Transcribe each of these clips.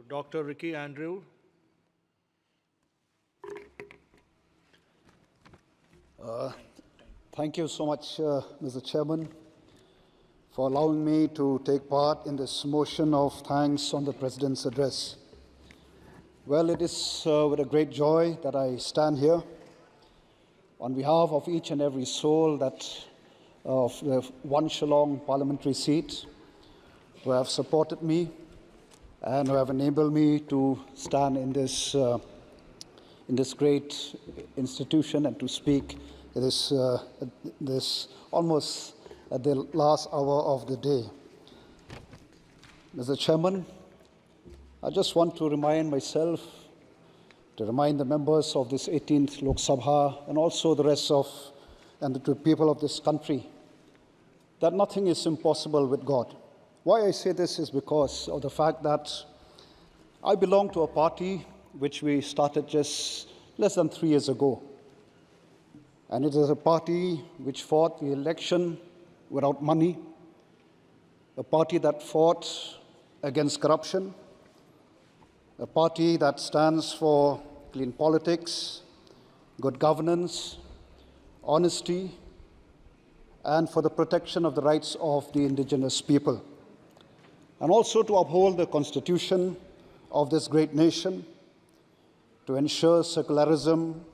Dr. Ricky Andrew. Thank you so much, Mr. Chairman, for allowing me to take part in this motion of thanks on the President's address. Well, it is with a great joy that I stand here on behalf of each and every soul of the one Shillong parliamentary seat who have supported me and who have enabled me to stand in this great institution and to speak this almost at the last hour of the day. Mr. Chairman, I just want to remind myself, to remind the members of this 18th Lok Sabha and also the rest of and the people of this country that nothing is impossible with God. Why I say this is because of the fact that I belong to a party which we started just less than 3 years ago. And it is a party which fought the election without money, a party that fought against corruption, a party that stands for clean politics, good governance, honesty, and for the protection of the rights of the indigenous people, and also to uphold the constitution of this great nation, to ensure secularism,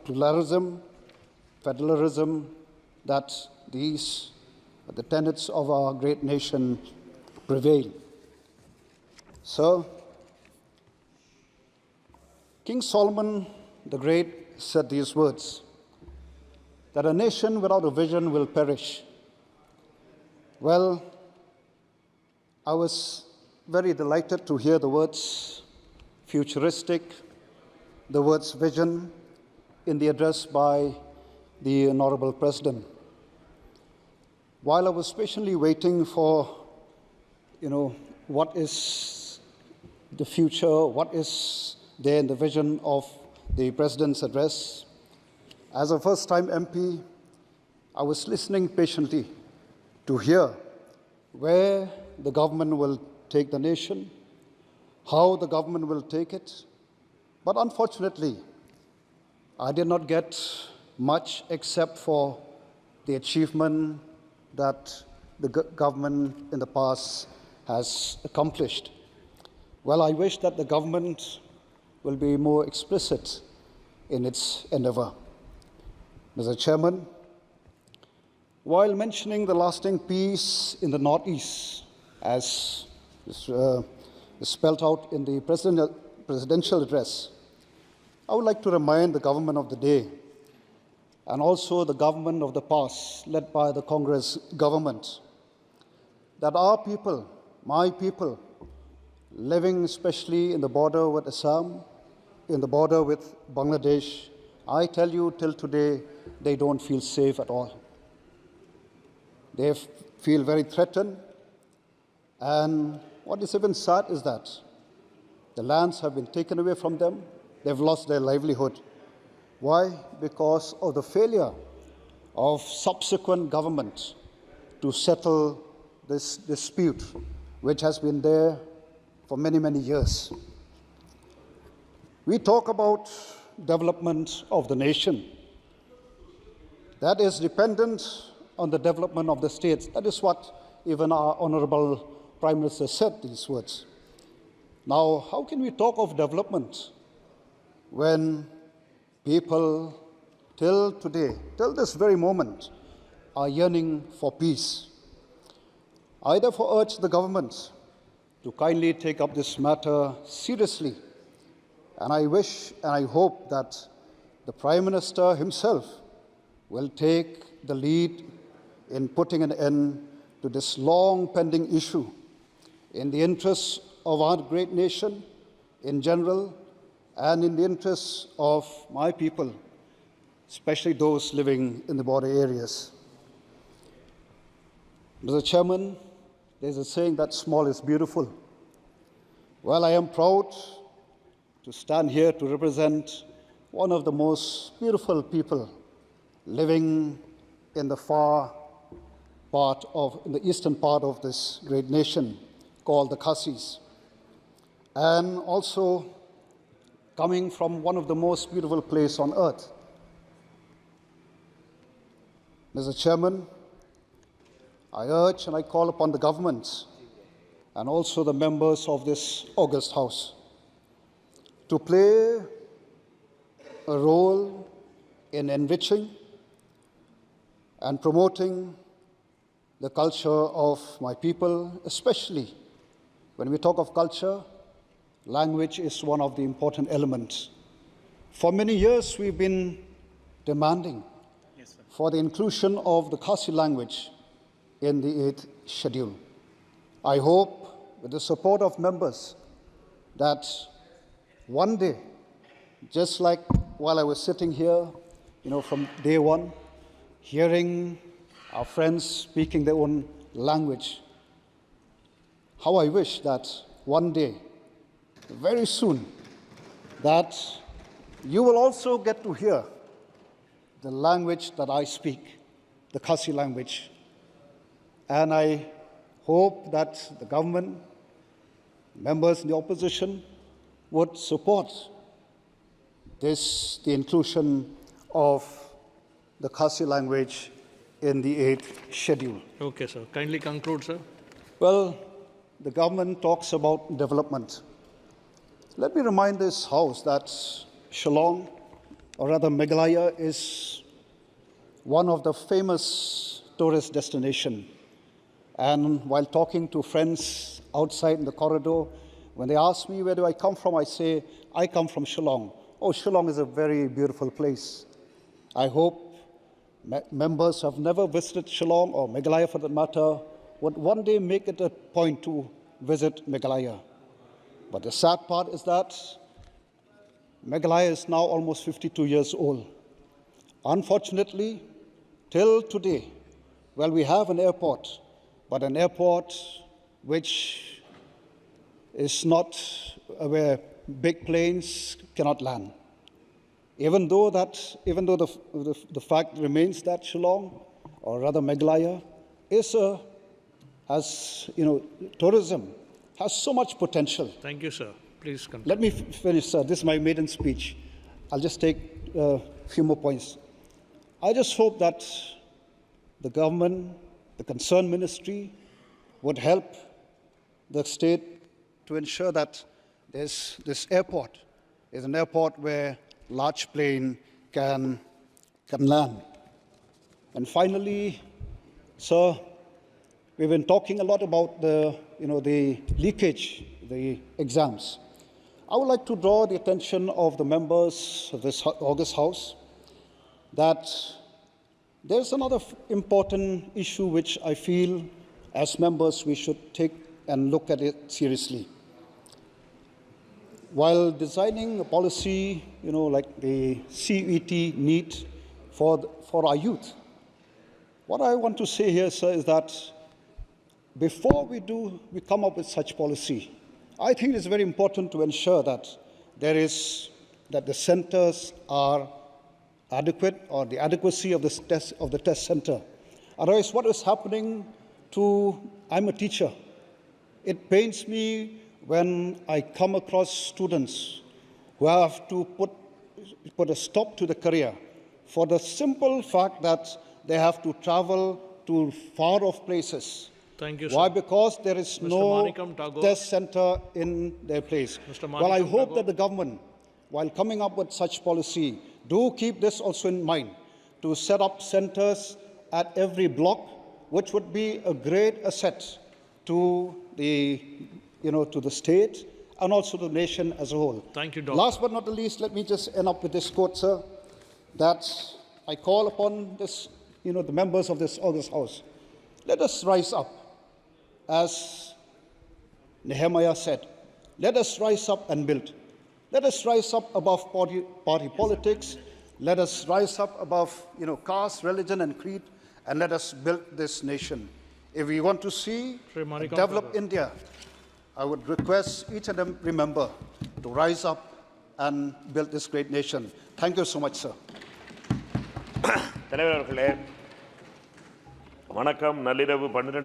pluralism, federalism, that these are the tenets of our great nation prevail. So, King Solomon the Great said these words, that a nation without a vision will perish. Well, I was very delighted to hear the words futuristic, the words vision in the address by the Honorable President. While I was patiently waiting for, what is the future, what is there in the vision of the President's address, as a first-time MP, I was listening patiently to hear where the government will take the nation, how the government will take it. But unfortunately, I did not get much except for the achievement that the government in the past has accomplished. Well, I wish that the government will be more explicit in its endeavor. Mr. Chairman, while mentioning the lasting peace in the Northeast, as is spelled out in the presidential address, I would like to remind the government of the day and also the government of the past, led by the Congress government, that our people, my people, living especially in the border with Assam, in the border with Bangladesh, I tell you, till today, they don't feel safe at all. They feel very threatened. And what is even sad is that the lands have been taken away from them. They've lost their livelihood. Why? Because of the failure of subsequent governments to settle this dispute, which has been there for many, many years. We talk about development of the nation. That is dependent on the development of the states. That is what even our Honorable Prime Minister said, these words. Now, how can we talk of development when people till today, till this very moment, are yearning for peace? I therefore urge the government to kindly take up this matter seriously. And I wish and I hope that the Prime Minister himself will take the lead in putting an end to this long pending issue in the interests of our great nation in general and in the interests of my people, especially those living in the border areas. Mr. Chairman, there's a saying that small is beautiful. Well, I am proud to stand here to represent one of the most beautiful people living in the in the eastern part of this great nation called the Khasis. and also coming from one of the most beautiful places on earth. Mr. Chairman, I urge and I call upon the government and also the members of this august House to play a role in enriching and promoting the culture of my people, especially when we talk of culture, language is one of the important elements. For many years, we've been demanding for the inclusion of the Khasi language in the 8th schedule. I hope, with the support of members, that one day, just like while I was sitting here, from day one, hearing our friends speaking their own language, how I wish that one day, very soon, that you will also get to hear the language that I speak, the Khasi language. And I hope that the government, members in the opposition, would support the inclusion of the Khasi language in the 8th schedule. Okay, sir. Kindly conclude, sir. Well, the government talks about development. Let me remind this House that Shillong, or rather Meghalaya, is one of the famous tourist destinations. And while talking to friends outside in the corridor, when they ask me where do I come from, I say, I come from Shillong. Oh, Shillong is a very beautiful place. I hope members who have never visited Shillong, or Meghalaya for that matter, would one day make it a point to visit Meghalaya. But the sad part is that Meghalaya is now almost 52 years old. Unfortunately, till today, well, we have an airport, but an airport which is not where big planes cannot land. Even though the fact remains that Shillong, or rather Meghalaya, tourism has so much potential. Thank you, sir. Please continue. Let me finish, sir. This is my maiden speech. I'll just take a few more points. I just hope that the government, the concerned ministry, would help the state to ensure that this airport is an airport where large plane can land. And finally, sir, we've been talking a lot about the leakage, the exams. I would like to draw the attention of the members of this august House that there's another important issue which I feel as members we should take and look at it seriously. While designing a policy, like the CET NEET for our youth, what I want to say here, sir, is that before we come up with such policy, I think it's very important to ensure that the centers are adequate, or the adequacy of the test center. Otherwise, what is happening I'm a teacher. It pains me when I come across students who have to put a stop to the career for the simple fact that they have to travel to far-off places. Thank you, sir. Why? Because there is Mr. no Manikam Tagore. test center in their place. Well, I hope that the government, while coming up with such policy, do keep this also in mind, to set up centers at every block, which would be a great asset to the state and also the nation as a whole. Thank you, Doctor. Last but not the least, let me just end up with this quote, sir, that I call upon the members of this august House. Let us rise up, as Nehemiah said. Let us rise up and build. Let us rise up above party politics. Let us rise up above caste, religion, and creed, and let us build this nation. If we want to see a developed India, I would request each and every member to rise up and build this great nation. Thank you so much, sir. தலைவர் அவர்களே, வணக்கம். நள்ளிரவு 12